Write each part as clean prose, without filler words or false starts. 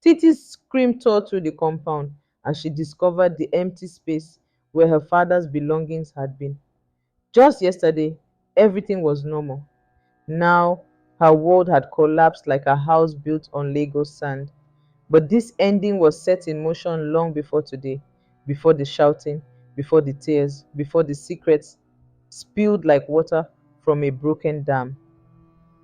Titi's scream tore through the compound as she discovered the empty space where her father's belongings had been. Just yesterday, everything was normal. Now, her world had collapsed like a house built on Lego sand. But this ending was set in motion long before today, before the shouting, before the tears, before the secrets spilled like water from a broken dam.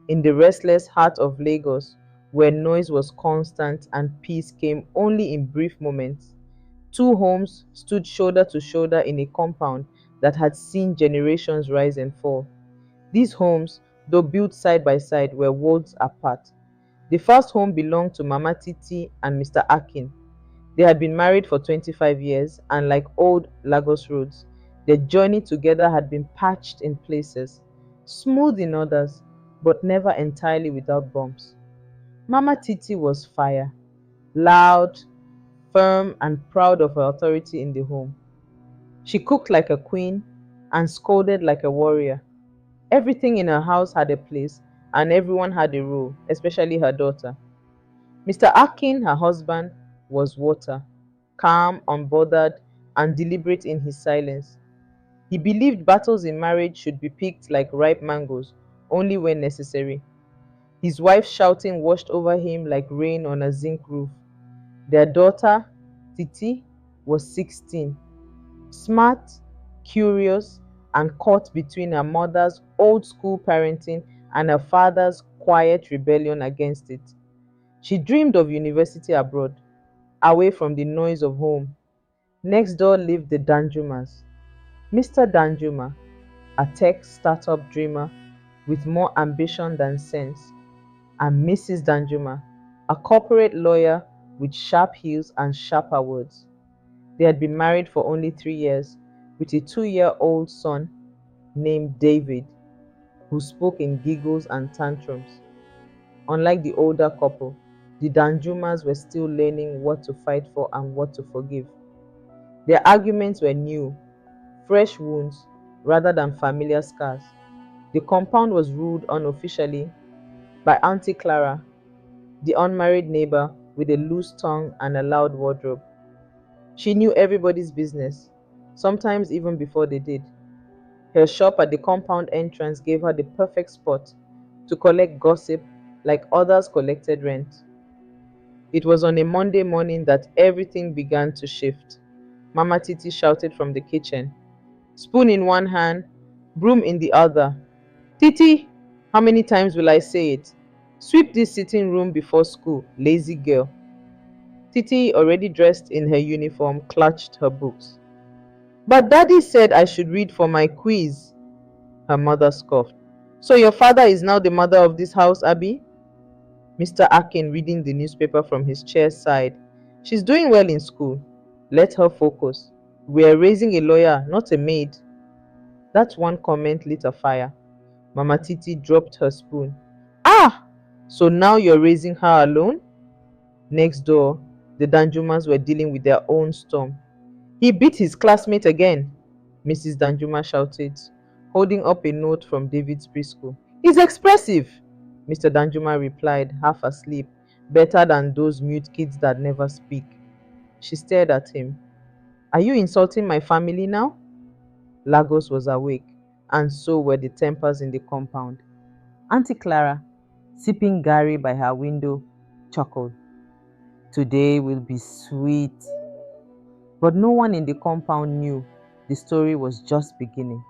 In the restless heart of Lagos, where noise was constant and peace came only in brief moments, two homes stood shoulder to shoulder in a compound that had seen generations rise and fall. These homes, though built side by side, were worlds apart. The first home belonged to Mama Titi and Mr. Akin. They had been married for 25 years, and like old Lagos roads, their journey together had been patched in places, smooth in others, but never entirely without bumps. Mama Titi was fire, loud, firm, and proud of her authority in the home. She cooked like a queen and scolded like a warrior. Everything in her house had a place, and everyone had a role, especially her daughter. Mr. Akin, her husband, was water, calm, unbothered, and deliberate in his silence. He believed battles in marriage should be picked like ripe mangoes, only when necessary. His wife's shouting washed over him like rain on a zinc roof. Their daughter, Titi, was 16, smart, curious, and caught between her mother's old school parenting and her father's quiet rebellion against it. She dreamed of university abroad, away from the noise of home. Next door lived the Danjumas. Mr. Danjuma, a tech startup dreamer with more ambition than sense, and Mrs. Danjuma, a corporate lawyer with sharp heels and sharper words. They had been married for only 3 years, with a 2-year-old son named David, who spoke in giggles and tantrums. Unlike the older couple, the Danjumas were still learning what to fight for and what to forgive. Their arguments were new, fresh wounds rather than familiar scars. The compound was ruled unofficially by Auntie Clara, the unmarried neighbor with a loose tongue and a loud wardrobe. She knew everybody's business, sometimes even before they did. Her shop at the compound entrance gave her the perfect spot to collect gossip like others collected rent. It was on a Monday morning that everything began to shift. Mama Titi shouted from the kitchen, spoon in one hand, broom in the other. Titi, how many times will I say it? Sweep this sitting room before school, lazy girl. Titi, already dressed in her uniform, clutched her books. But Daddy said I should read for my quiz, her mother scoffed. So your father is now the mother of this house, Abby? Mr. Akin, reading the newspaper from his chair, sighed. She's doing well in school. Let her focus. We are raising a lawyer, not a maid. That one comment lit a fire. Mama Titi dropped her spoon. Ah! So now you're raising her alone? Next door, the Danjumas were dealing with their own storm. He beat his classmate again, Mrs. Danjuma shouted, holding up a note from David's preschool. He's expressive, Mr. Danjuma replied, half asleep, better than those mute kids that never speak. She stared at him. Are you insulting my family now? Lagos was awake, and so were the tempers in the compound. Auntie Clara, sipping Gary by her window, chuckled. Today will be sweet. But no one in the compound knew the story was just beginning.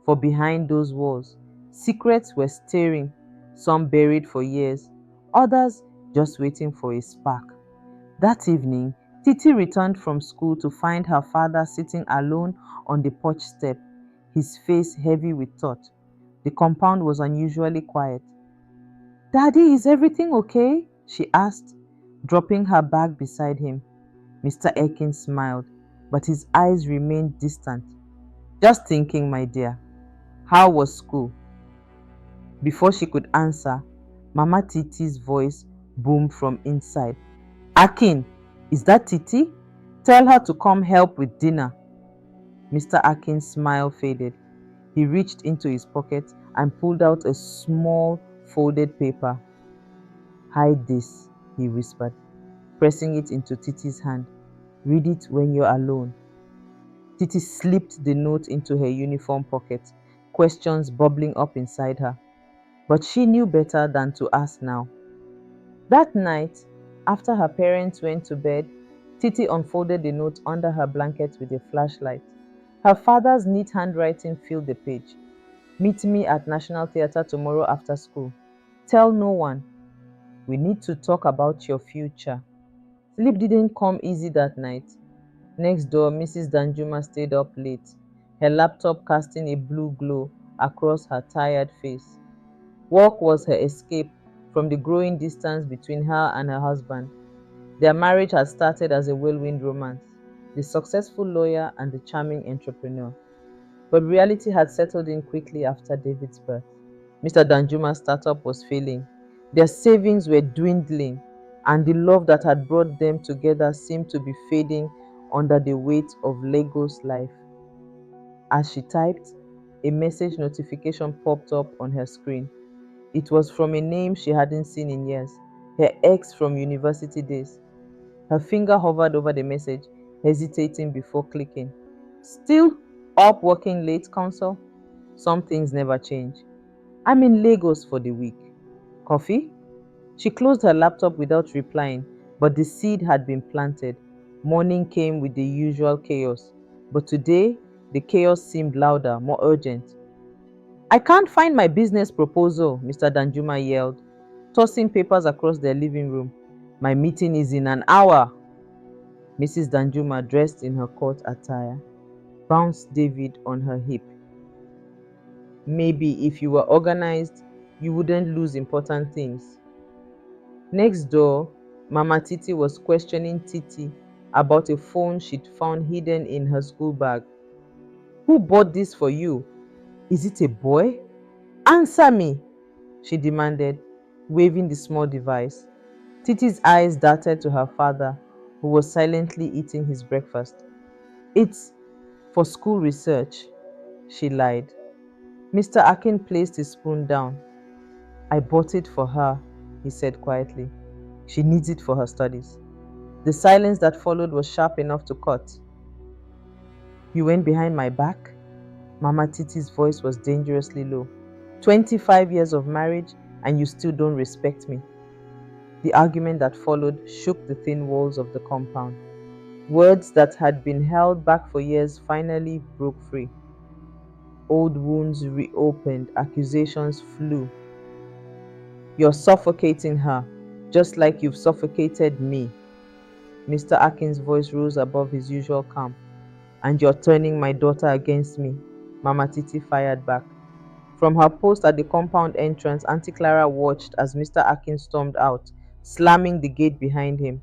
For behind those walls, secrets were stirring, some buried for years, others just waiting for a spark. That evening, Titi returned from school to find her father sitting alone on the porch step, his face heavy with thought. The compound was unusually quiet. Daddy, is everything okay? She asked, dropping her bag beside him. Mr. Akin smiled, but his eyes remained distant. Just thinking, my dear. How was school? Before she could answer, Mama Titi's voice boomed from inside. Akin, is that Titi? Tell her to come help with dinner. Mr. Akin's smile faded. He reached into his pocket and pulled out a small folded paper. Hide this, he whispered. pressing it into Titi's hand. Read it when you're alone. Titi slipped the note into her uniform pocket, questions bubbling up inside her. But she knew better than to ask now. That night, after her parents went to bed, Titi unfolded the note under her blanket with a flashlight. Her father's neat handwriting filled the page. Meet me at National Theatre tomorrow after school. Tell no one. We need to talk about your future. Sleep didn't come easy that night. Next door, Mrs. Danjuma stayed up late, her laptop casting a blue glow across her tired face. Work was her escape from the growing distance between her and her husband. Their marriage had started as a whirlwind romance, the successful lawyer and the charming entrepreneur. But reality had settled in quickly after David's birth. Mr. Danjuma's startup was failing. Their savings were dwindling, and the love that had brought them together seemed to be fading under the weight of Lagos life. As she typed, a message notification popped up on her screen. It was from a name she hadn't seen in years, her ex from university days. Her finger hovered over the message, hesitating before clicking. Still up working late, Counsel? Some things never change. I'm in Lagos for the week. Coffee? She closed her laptop without replying, but the seed had been planted. Morning came with the usual chaos, but today the chaos seemed louder, more urgent. I can't find my business proposal, Mr. Danjuma yelled, tossing papers across their living room. My meeting is in an hour. Mrs. Danjuma, dressed in her court attire, bounced David on her hip. Maybe if you were organized, you wouldn't lose important things. Next door, Mama Titi was questioning Titi about a phone she'd found hidden in her school bag. Who bought this for you? Is it a boy? Answer me, she demanded, waving the small device. Titi's eyes darted to her father, who was silently eating his breakfast. It's for school research, she lied. Mr. Akin placed his spoon down. I bought it for her, he said quietly. She needs it for her studies. The silence that followed was sharp enough to cut. You went behind my back? Mama Titi's voice was dangerously low. 25 years of marriage and you still don't respect me. The argument that followed shook the thin walls of the compound. Words that had been held back for years finally broke free. Old wounds reopened, accusations flew. You're suffocating her, just like you've suffocated me. Mr. Akin's voice rose above his usual calm. And you're turning my daughter against me, Mama Titi fired back. From her post at the compound entrance, Auntie Clara watched as Mr. Akin stormed out, slamming the gate behind him.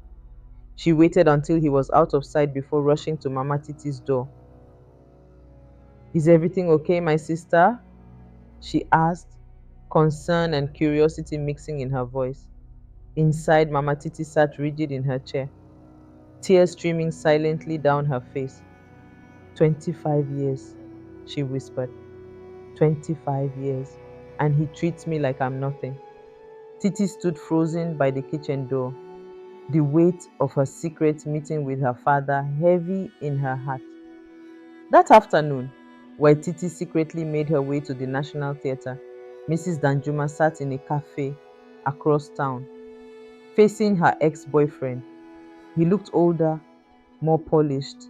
She waited until he was out of sight before rushing to Mama Titi's door. Is everything okay, my sister? She asked, concern and curiosity mixing in her voice. Inside, Mama Titi sat rigid in her chair, tears streaming silently down her face. 25 years, she whispered. 25 years, and he treats me like I'm nothing. Titi stood frozen by the kitchen door, the weight of her secret meeting with her father heavy in her heart. That afternoon, while Titi secretly made her way to the National Theatre, Mrs. Danjuma sat in a cafe across town, facing her ex-boyfriend. He looked older, more polished,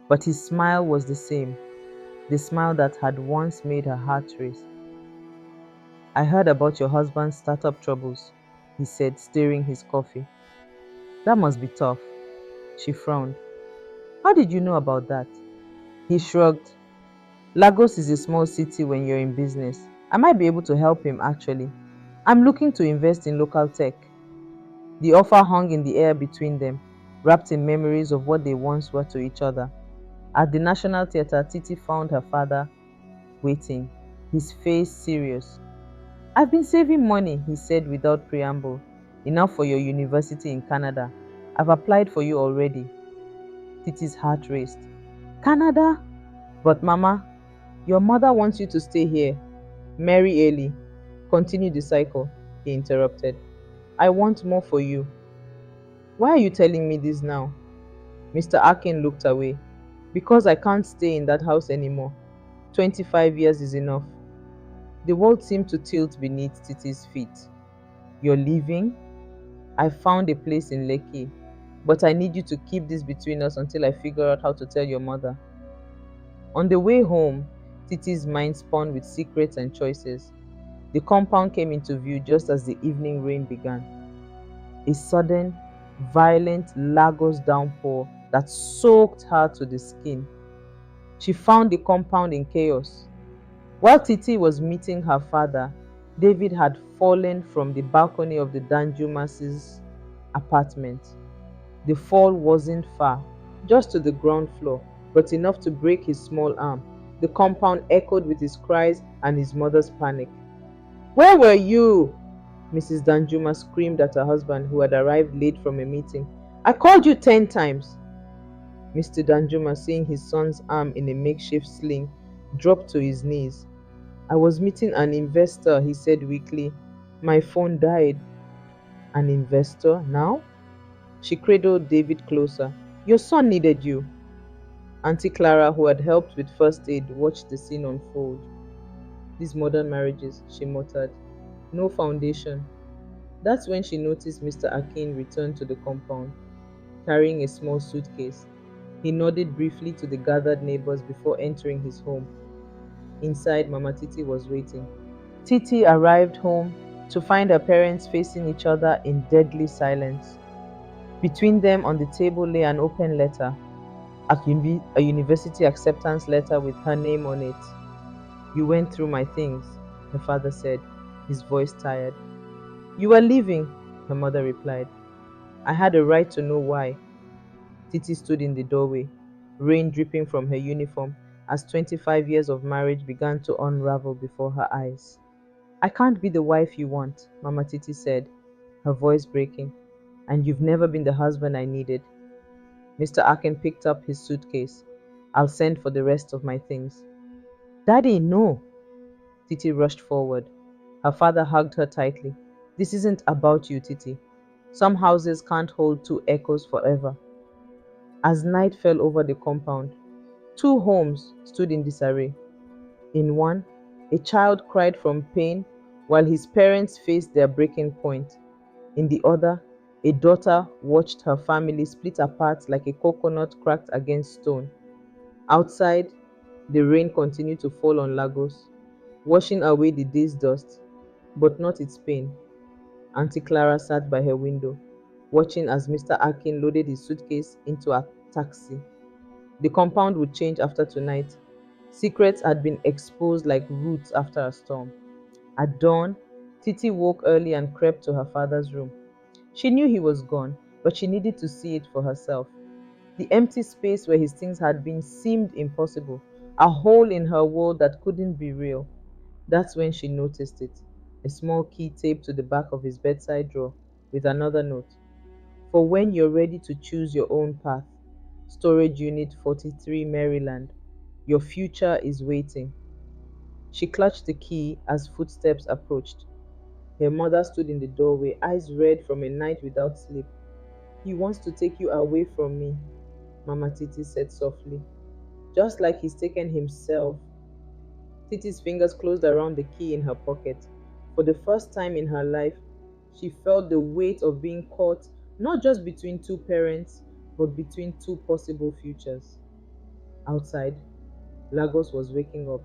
but his smile was the same, the smile that had once made her heart race. I heard about your husband's startup troubles, he said, stirring his coffee. That must be tough. She frowned. How did you know about that? He shrugged. Lagos is a small city when you're in business. I might be able to help him, actually. I'm looking to invest in local tech. The offer hung in the air between them, wrapped in memories of what they once were to each other. At the National Theatre, Titi found her father waiting, his face serious. I've been saving money, he said without preamble. Enough for your university in Canada. I've applied for you already. Titi's heart raced. Canada? But Mama, your mother wants you to stay here. Marry early. Continue the cycle, he interrupted. I want more for you. Why are you telling me this now? Mr. Akin looked away. Because I can't stay in that house anymore. 25 years is enough. The world seemed to tilt beneath Titi's feet. You're leaving? I found a place in Lekki, but I need you to keep this between us until I figure out how to tell your mother. On the way home, Titi's mind spun with secrets and choices. The compound came into view just as the evening rain began. A sudden, violent Lagos downpour that soaked her to the skin. She found the compound in chaos. While Titi was meeting her father, David had fallen from the balcony of the Danjumas's apartment. The fall wasn't far, just to the ground floor, but enough to break his small arm. The compound echoed with his cries and his mother's panic. Where were you? Mrs. Danjuma screamed at her husband, who had arrived late from a meeting. I called you 10 times. Mr. Danjuma, seeing his son's arm in a makeshift sling, dropped to his knees. I was meeting an investor, he said weakly. My phone died. An investor now? She cradled David closer. Your son needed you. Auntie Clara, who had helped with first aid, watched the scene unfold. These modern marriages, she muttered. No foundation. That's when she noticed Mr. Akin return to the compound, carrying a small suitcase. He nodded briefly to the gathered neighbors before entering his home. Inside, Mama Titi was waiting. Titi arrived home to find her parents facing each other in deadly silence. Between them on the table lay an open letter, a university acceptance letter with her name on it. You went through my things, her father said, his voice tired. You were leaving, her mother replied. I had a right to know why. Titi stood in the doorway, rain dripping from her uniform as 25 years of marriage began to unravel before her eyes. I can't be the wife you want, Mama Titi said, her voice breaking. And you've never been the husband I needed. Mr. Akin picked up his suitcase. I'll send for the rest of my things. Daddy, no. Titi rushed forward. Her father hugged her tightly. This isn't about you, Titi. Some houses can't hold two echoes forever. As night fell over the compound, two homes stood in disarray. In one, a child cried from pain while his parents faced their breaking point. In the other, a daughter watched her family split apart like a coconut cracked against stone. Outside, the rain continued to fall on Lagos, washing away the day's dust, but not its pain. Auntie Clara sat by her window, watching as Mr. Akin loaded his suitcase into a taxi. The compound would change after tonight. Secrets had been exposed like roots after a storm. At dawn, Titi woke early and crept to her father's room. She knew he was gone, but she needed to see it for herself. The empty space where his things had been seemed impossible, a hole in her world that couldn't be real. That's when she noticed it, a small key taped to the back of his bedside drawer with another note. For when you're ready to choose your own path, Storage Unit 43, Maryland, your future is waiting. She clutched the key as footsteps approached. Her mother stood in the doorway, eyes red from a night without sleep. He wants to take you away from me, Mama Titi said softly. Just like he's taken himself. Titi's fingers closed around the key in her pocket. For the first time in her life, she felt the weight of being caught not just between two parents, but between two possible futures. Outside, Lagos was waking up.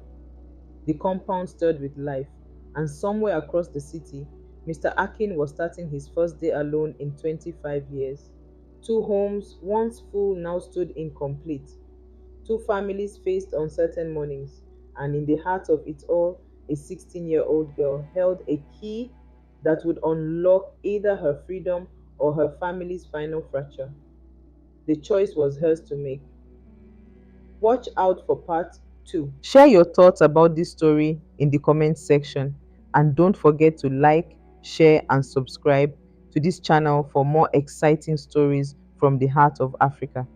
The compound stirred with life, and somewhere across the city, Mr. Akin was starting his first day alone in 25 years. Two homes, once full, now stood incomplete. Two families faced uncertain mornings, and in the heart of it all, a 16-year-old girl held a key that would unlock either her freedom or her family's final fracture. The choice was hers to make. Watch out for part 2. Share your thoughts about this story in the comments section, and don't forget to like, share, and subscribe to this channel for more exciting stories from the heart of Africa.